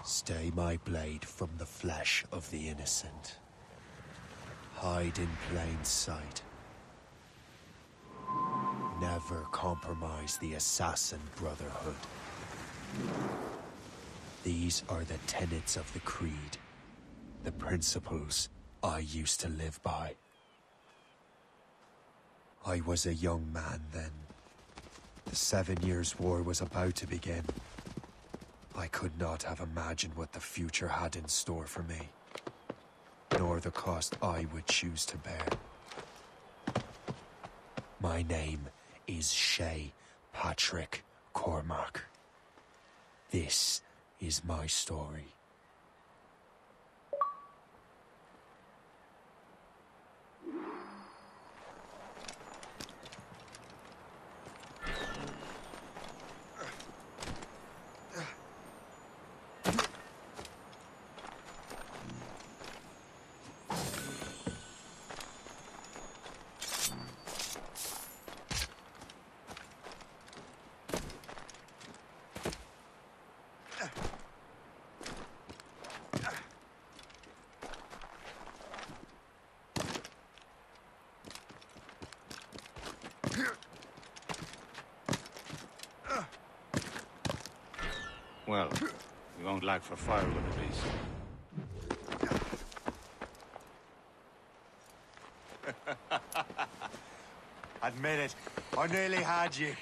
Stay my blade from the flesh of the innocent. Hide in plain sight. Never compromise the Assassin Brotherhood. These are the tenets of the Creed. The principles I used to live by. I was a young man then. The 7 Years' War was about to begin. I could not have imagined what the future had in store for me, nor the cost I would choose to bear. My name is Shay Patrick Cormac. This is my story. Well, we won't lack for firewood at least. Admit it, I nearly had you.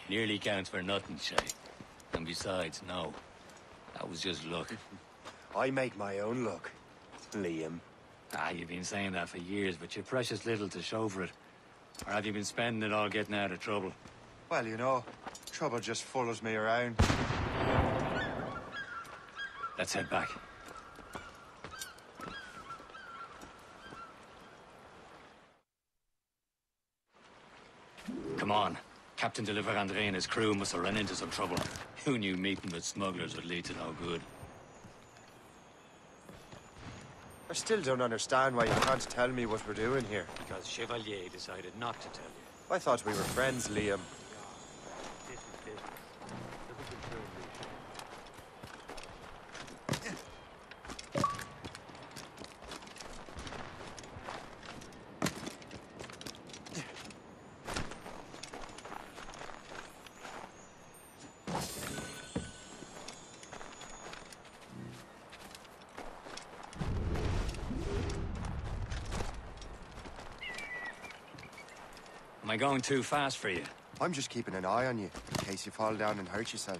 Nearly counts for nothing, Shay. And besides, no. That was just luck. I make my own luck, Liam. You've been saying that for years, but you've precious little to show for it. Or have you been spending it all getting out of trouble? Well, you know, trouble just follows me around. Let's head back. Come on. Captain de Andre and his crew must have run into some trouble. Who knew meeting with smugglers would lead to no good? I still don't understand why you can't tell me what we're doing here. Because Chevalier decided not to tell you. I thought we were friends, Liam. Am I going too fast for you? I'm just keeping an eye on you, in case you fall down and hurt yourself.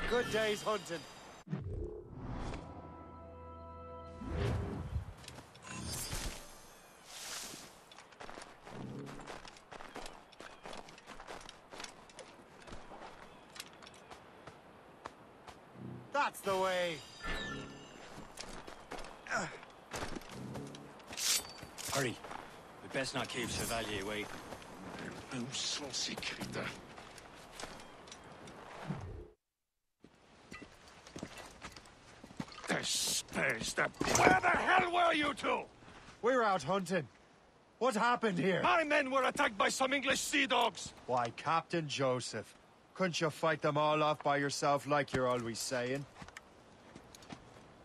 Good day's hunting. That's the way. Hurry. We best not keep Chevalier waiting. Où sont ces crétins? Where the hell were you two? We're out hunting. What happened here? My men were attacked by some English sea dogs. Why, Captain Joseph, couldn't you fight them all off by yourself like you're always saying?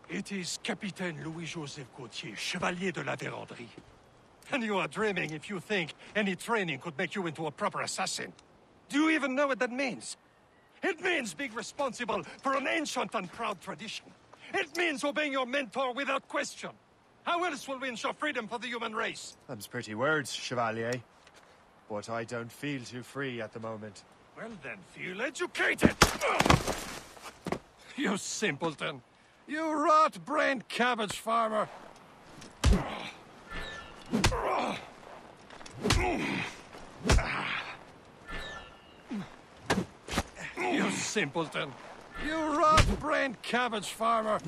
It is Capitaine Louis-Joseph Gauthier, Chevalier de la Vérendrye. And you are dreaming if you think any training could make you into a proper assassin. Do you even know what that means? It means being responsible for an ancient and proud tradition. It means obeying your mentor without question. How else will we ensure freedom for the human race? Them's pretty words, Chevalier. But I don't feel too free at the moment. Well then, feel educated! You simpleton. You rot-brained cabbage farmer. You simpleton. You rat-brained cabbage farmer!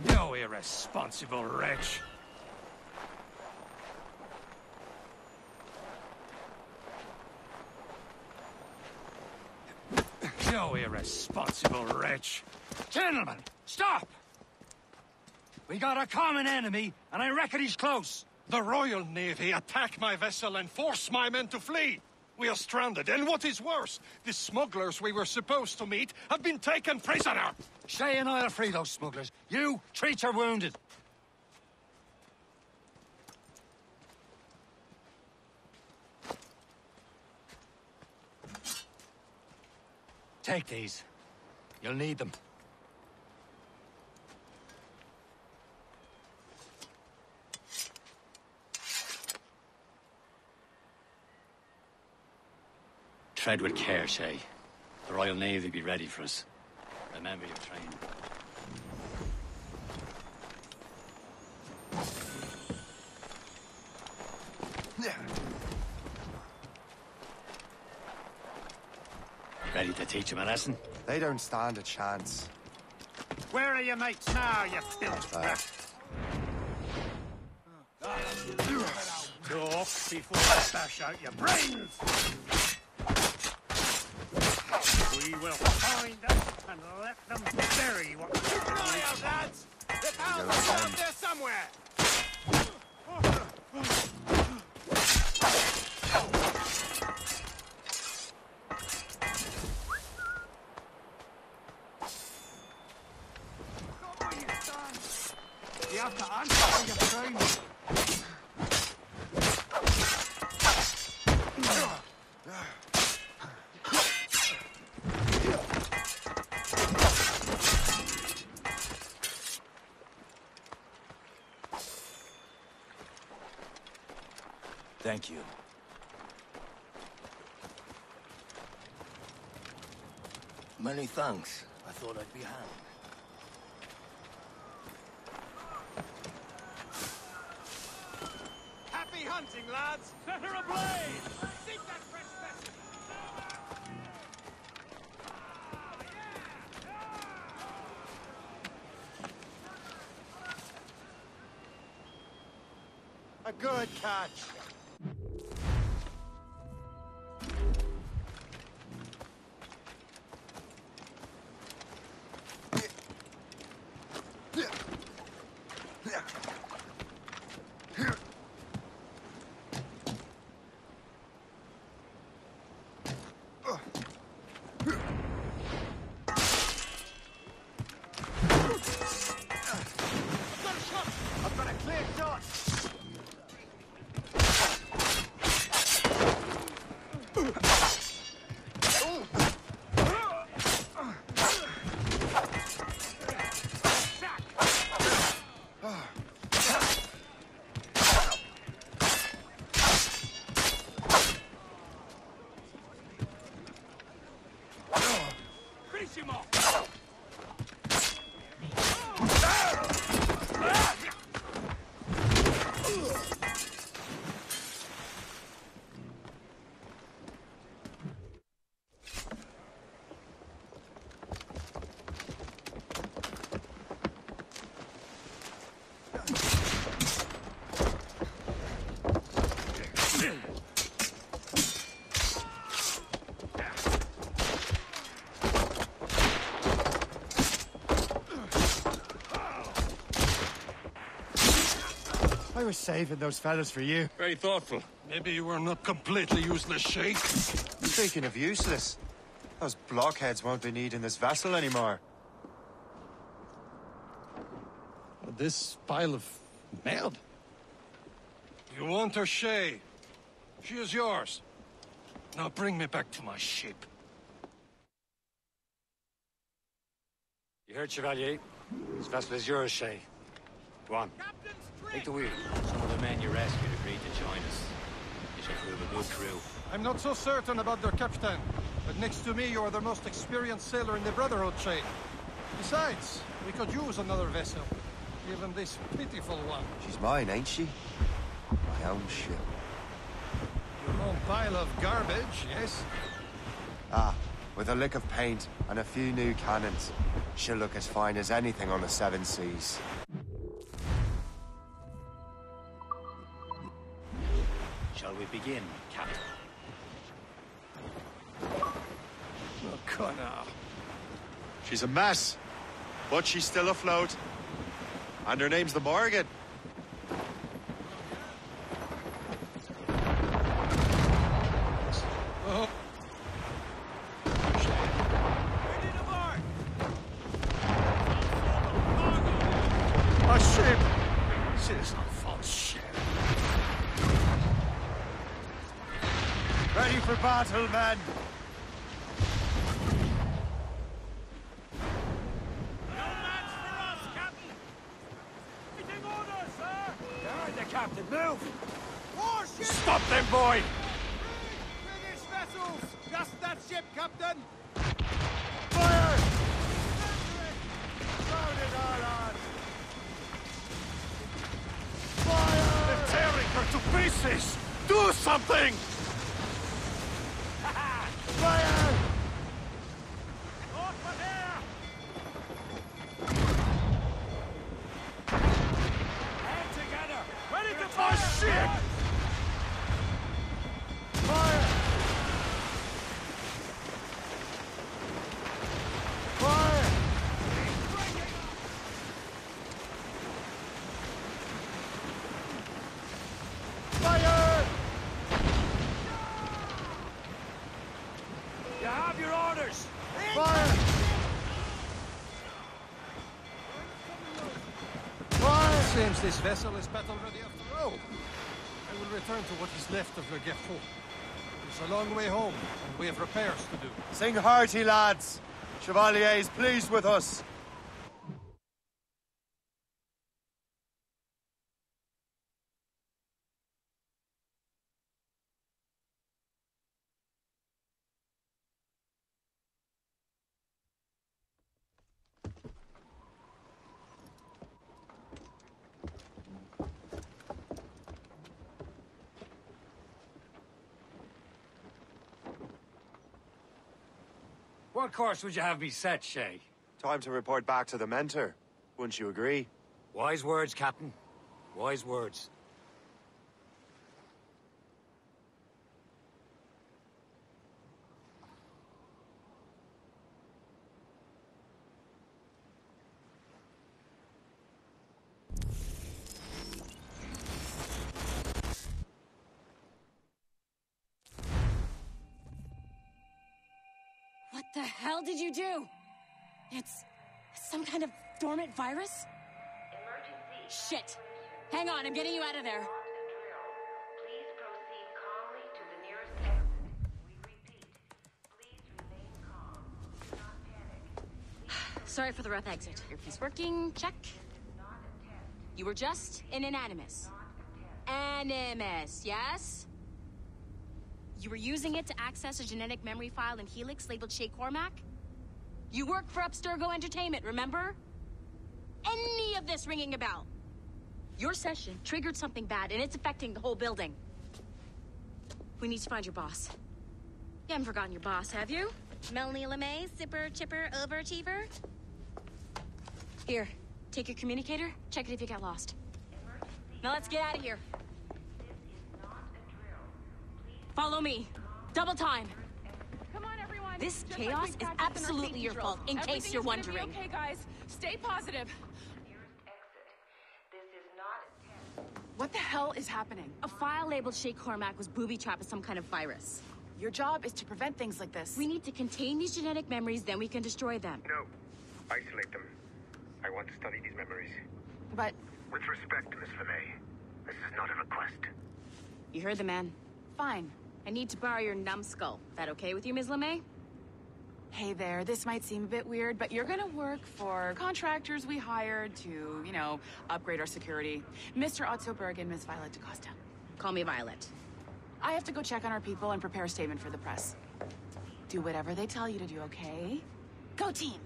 You irresponsible wretch! You irresponsible wretch! Gentlemen, stop! We got a common enemy, and I reckon he's close. The Royal Navy attack my vessel and force my men to flee! We are stranded, and what is worse, the smugglers we were supposed to meet have been taken prisoner! Shay and I'll free those smugglers. You, treat your wounded. Take these. You'll need them. Tread with care, Shay. The Royal Navy will be ready for us. Remember your training. Ready to teach them a lesson? They don't stand a chance. Where are your mates now, you filth rat? Talk before I bash out your brains! We will find them and let them bury what... Keep an eye out, lads! The pals are out there somewhere! You have to answer your training. Thank you. Many thanks. I thought I'd be hanged. Happy hunting, lads! Set her ablaze! Seek that fresh vessel! A good catch. I've got a clear shot! Finish him off! I was saving those fellas for you. Very thoughtful. Maybe you were not completely useless, Sheik. Speaking of useless, those blockheads won't be needing this vessel anymore. This pile of merd? You want her, Shay? She is yours. Now bring me back to my ship. You heard, Chevalier? This vessel is yours, Shay. Go on. Take the wheel. Some of the men you rescued agreed to join us. You should prove a good crew. I'm not so certain about their captain, but next to me you are the most experienced sailor in the Brotherhood chain. Besides, we could use another vessel, even this pitiful one. She's mine, ain't she? My own ship. Old pile of garbage, yes? Ah, with a lick of paint and a few new cannons, she'll look as fine as anything on the Seven Seas. Shall we begin, Captain? Oh, Connor. She's a mess, but she's still afloat. And her name's the Morgan. Oh. A ship! This is a false ship. Ready for battle, men! Captain, move! Stop them, boy! British vessels! Just that ship, Captain! Fire! Load it all on! Fire! They're tearing her to pieces! Do something! Fire! Oh, shit! Fire! Fire! Fire! You have your orders! Fire! Fire! Seems this vessel is battle ready after all. I will return to what is left of Le Guerreau. It's a long way home, and we have repairs to do. Sing hearty, lads. Chevalier is pleased with us. What course would you have me set, Shay? Time to report back to the mentor. Wouldn't you agree? Wise words, Captain. Wise words. What the hell did you do? It's some kind of dormant virus? Emergency. Shit. Hang on, I'm getting you out of there. Please proceed calmly to the nearest exit. We repeat, please remain calm. Do not panic. Sorry for the rough exit. Earpiece working, check. This is not a test. You were just in an animus. Animus, yes? You were using it to access a genetic memory file in Helix labeled Shay Cormac? You work for Abstergo Entertainment, remember? Any of this ringing a bell? Your session triggered something bad, and it's affecting the whole building. We need to find your boss. You haven't forgotten your boss, have you? Melanie LeMay, sipper, chipper, overachiever? Here, take your communicator, check it if you got lost. Now let's get out of here. This is not a drill. Please Follow me. Double time. Come on, everyone. This Just chaos like we is practiced in our absolutely safety your drills. fault, in case Everything you're is gonna wondering. be okay, guys. Stay positive. nearest exit. This is not a test. What the hell is happening? A file labeled Shay Cormac was booby-trapped with some kind of virus. Your job is to prevent things like this. We need to contain these genetic memories, then we can destroy them. No. Isolate them. I want to study these memories. But With respect, Miss LeMay, this is not a request. You heard the man. fine. I need to borrow your numbskull. That okay with you, Ms. LeMay? Hey there, this might seem a bit weird, but you're gonna work for contractors we hired to, you know, upgrade our security. Mr. Ottoberg and Miss Violet DaCosta. Call me Violet. I have to go check on our people and prepare a statement for the press. Do whatever they tell you to do, okay? Go team!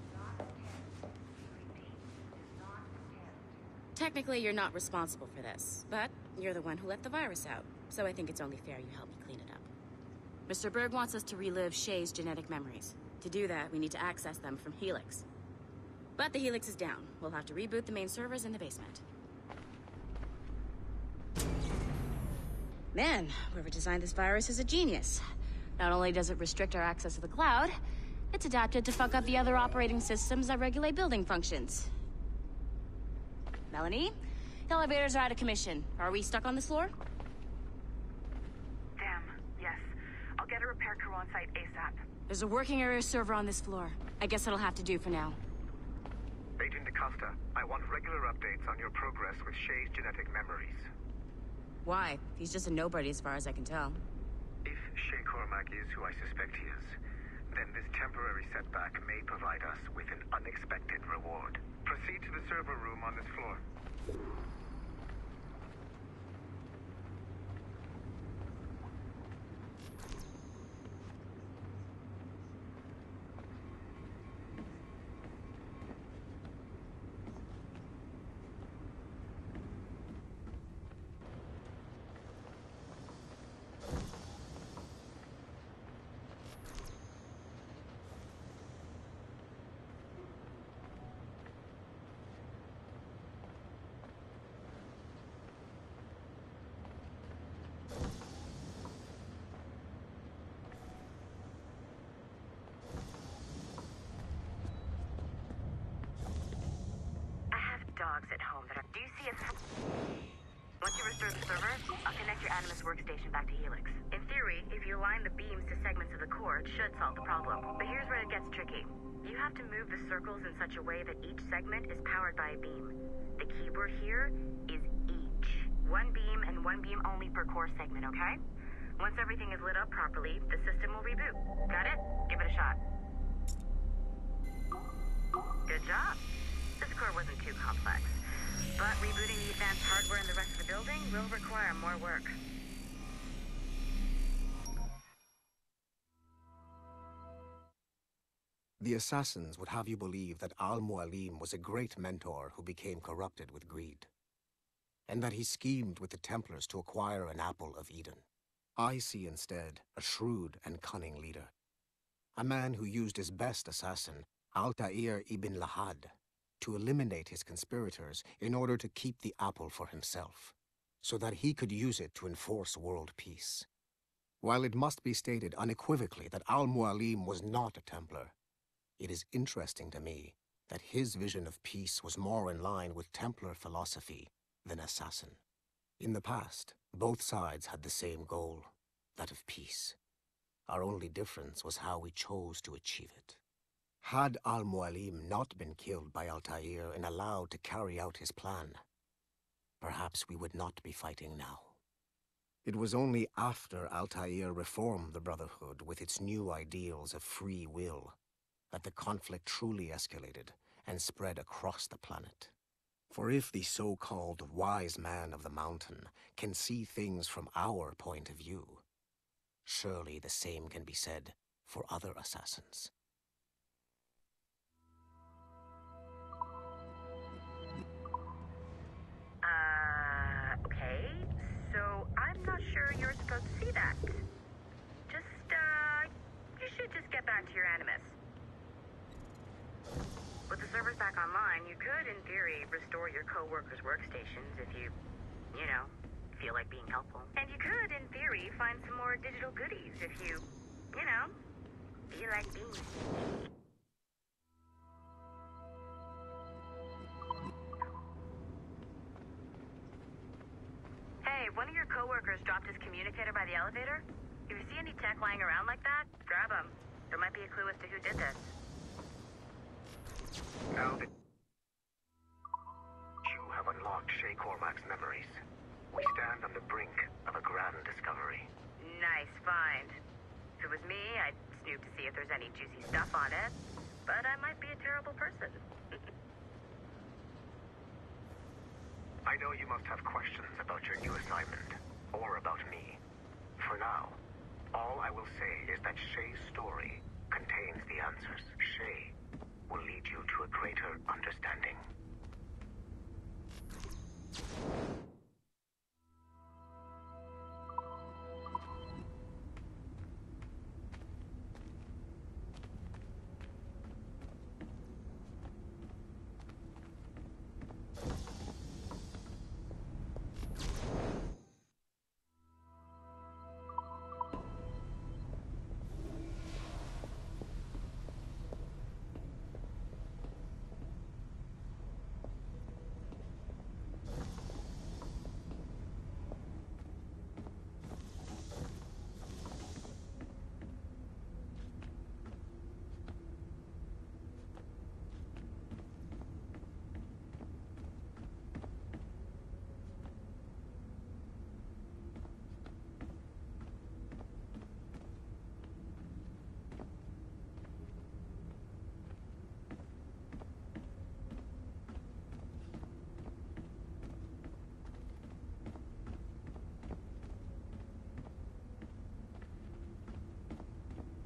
Technically, you're not responsible for this, but you're the one who let the virus out, so I think it's only fair you help me clean it up. Mr. Berg wants us to relive Shay's genetic memories. To do that, we need to access them from Helix. But the Helix is down. We'll have to reboot the main servers in the basement. Man, whoever designed this virus is a genius. Not only does it restrict our access to the cloud, it's adapted to fuck up the other operating systems that regulate building functions. Melanie? The elevators are out of commission. Are we stuck on this floor? Damn, yes. I'll get a repair crew on site ASAP. There's a working area server on this floor. I guess that'll have to do for now. Agent DaCosta, I want regular updates on your progress with Shay's genetic memories. Why? He's just a nobody as far as I can tell. If Shay Cormac is who I suspect he is, then this temporary setback may provide us with an unexpected reward. Proceed to the server room on this floor. Dogs at home that are... Do you see it? Once you restore the server, I'll connect your Animus workstation back to Helix. In theory, if you align the beams to segments of the core, it should solve the problem. But here's where it gets tricky. You have to move the circles in such a way that each segment is powered by a beam. The keyword here is each. One beam and one beam only per core segment, okay? Once everything is lit up properly, the system will reboot. Got it? Give it a shot. Good job. This core wasn't too complex, but rebooting the advanced hardware in the rest of the building will require more work. The Assassins would have you believe that Al-Mualim was a great mentor who became corrupted with greed, and that he schemed with the Templars to acquire an apple of Eden. I see instead a shrewd and cunning leader, a man who used his best assassin, Altair ibn Lahad, to eliminate his conspirators in order to keep the apple for himself, so that he could use it to enforce world peace. While it must be stated unequivocally that Al-Mualim was not a Templar, it is interesting to me that his vision of peace was more in line with Templar philosophy than Assassin. In the past, both sides had the same goal, that of peace. Our only difference was how we chose to achieve it. Had Al-Mualim not been killed by Altair and allowed to carry out his plan, perhaps we would not be fighting now. It was only after Altair reformed the Brotherhood with its new ideals of free will that the conflict truly escalated and spread across the planet. For if the so-called wise man of the mountain can see things from our point of view, surely the same can be said for other assassins. Okay. So I'm not sure you're supposed to see that. You should just get back to your Animus. With the servers back online, you could, in theory, restore your co-workers' workstations if you feel like being helpful. And you could, in theory, find some more digital goodies if you feel like being sneaky. Hey, one of your coworkers dropped his communicator by the elevator. If you see any tech lying around like that, grab them. There might be a clue as to who did this. Now that you have unlocked Shay Cormac's memories, we stand on the brink of a grand discovery. Nice find. If it was me, I'd snoop to see if there's any juicy stuff on it. But I might be a terrible person. I know you must have questions about your new assignment, or about me. For now, all I will say is that Shay's story contains the answers. Shay will lead you to a greater understanding.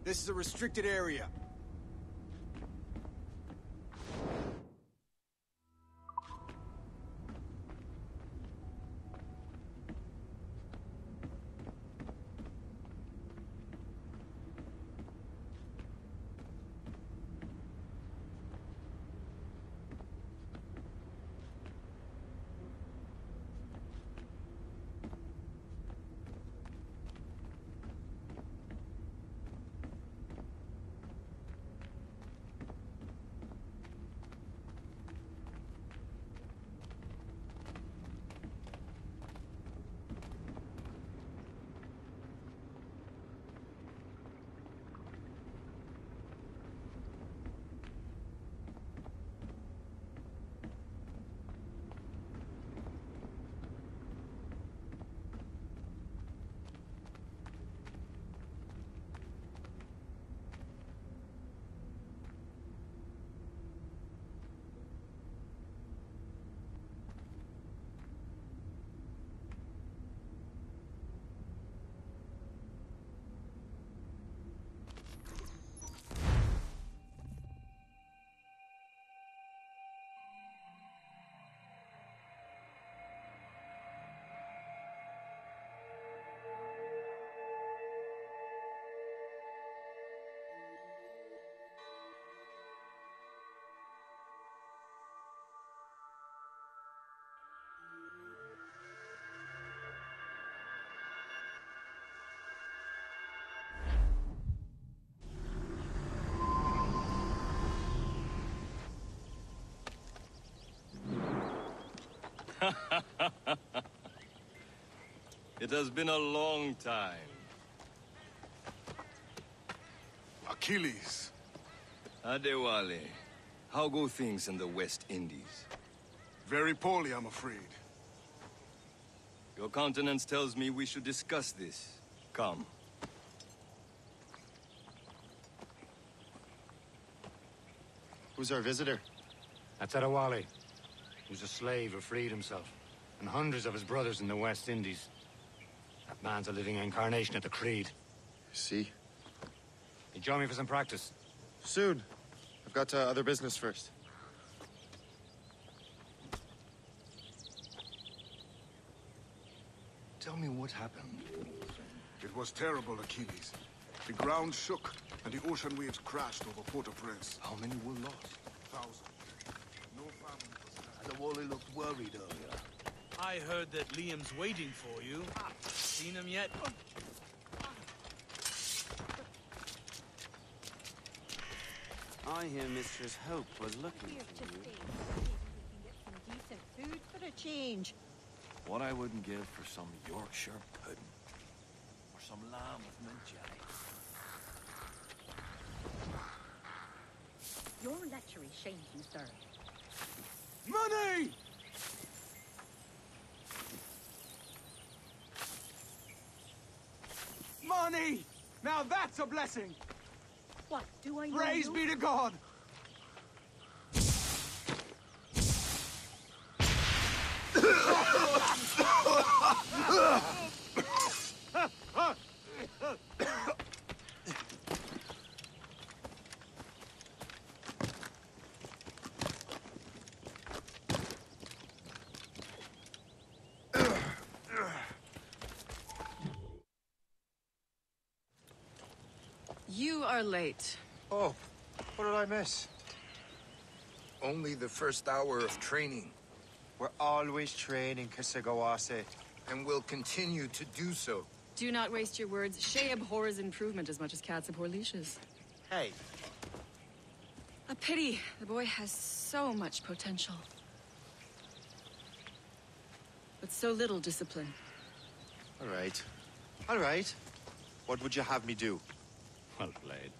This is a restricted area. It has been a long time. Achilles. Adewale, how go things in the West Indies? Very poorly, I'm afraid. Your countenance tells me we should discuss this. Come. Who's our visitor? That's Adewale. Who's a slave who freed himself. And hundreds of his brothers in the West Indies. That man's a living incarnation of the Creed. See? You join me for some practice? Soon. I've got other business first. Tell me what happened. It was terrible, Achilles. The ground shook, and the ocean waves crashed over Port-au-Prince. How many were lost? Thousands. No family was left. Adewale looked worried earlier. I heard that Liam's waiting for you. Seen him yet? I hear Mistress Hope was looking Here for to you. stay. Maybe we can get some decent food for a change. What I wouldn't give for some Yorkshire pudding. Or some lamb with mint jelly. Your lechery shames you, sir. Money! Money! Now that's a blessing! What, do I know Praise you? be to God! You are late. Oh, what did I miss? Only the first hour of training. We're always training, Kisagawase. And will continue to do so. Do not waste your words. Shay abhors improvement as much as cats abhor leashes. Hey. A pity. The boy has so much potential. But so little discipline. All right. All right. What would you have me do? Well played.